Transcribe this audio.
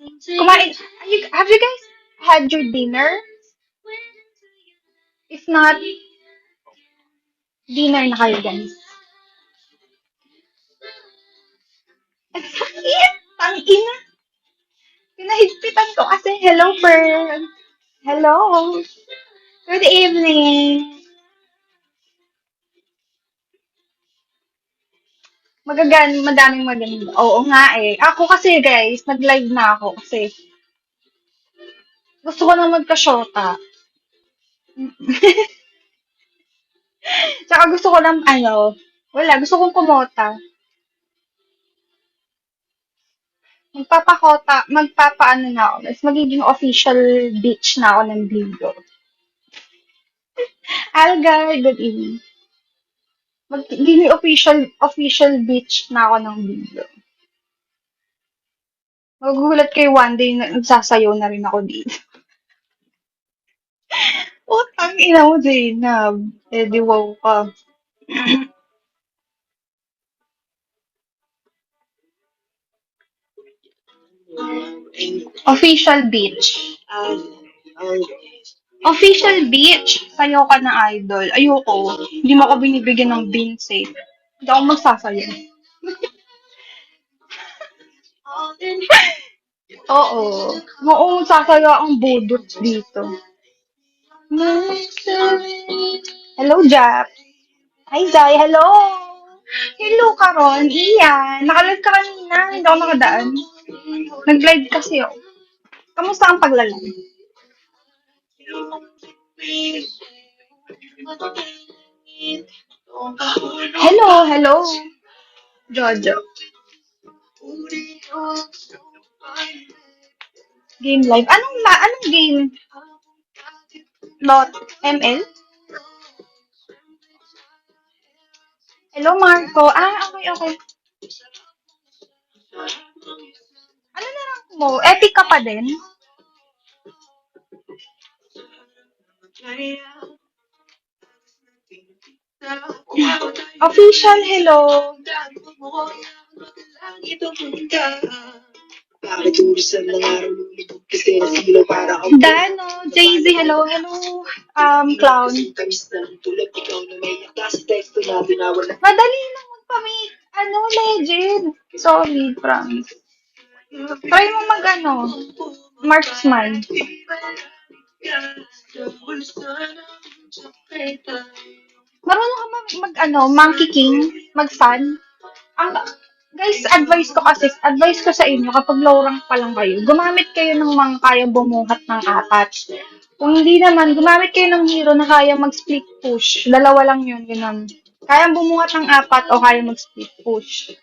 Kumain, have you guys had your dinner? If not, dinner na kayo guys. Ang sakit! Tangina! Pinahigpitan ko kasi, hello, Pearl. Hello. Good evening. Madaming maganda. Oo nga eh. Ako kasi guys, nag-live na ako kasi gusto ko na magka-shota. Tsaka gusto ko ng wala, gusto kong kumota. Magpapaano na ako. Mas magiging official beach na ako ng Bligo. Algar, good evening. Magiging official beach na ako ng Bligo. Magugulat kayo one day na nagsasayaw na rin ako dito. Utang ina mo, Zainab. Eh, di wow ka. Official beach. Official beach. Sayaw ka na idol. Ayoko. Hindi mo ako binibigyan ng beans eh. Hindi ako magsasayaw. Oo. Oo, magsasayaw ang budot dito. Hello, Jap. Hi, Jai. Hello. Hello, Karon. Iyan. Nakalive ka kanina. Hindi ako nakadaan. Nag-live kasi ako. Kamusta ang paglalang? Hello, hello. Jojo. Game live. Anong game? Lot ML? Hello, Marco. Okay, okay. Ano na rank mo? Epic ka pa din? Official, hello. Dano, Jay-Z, hello, hello, clown. Madali lang magpa-make, legend. Solid, promise. Try mo marksman. Marunong ka Monkey King, mag-fan. Ang, guys, advice ko sa inyo, kapag low rank pa lang kayo, gumamit kayo ng mga kayang bumuhat ng apat. Kung hindi naman, gumamit kayo ng hero na kaya mag-split push. Dalawa lang yun, ganun. Kayang bumuhat ng apat o kaya mag-split push.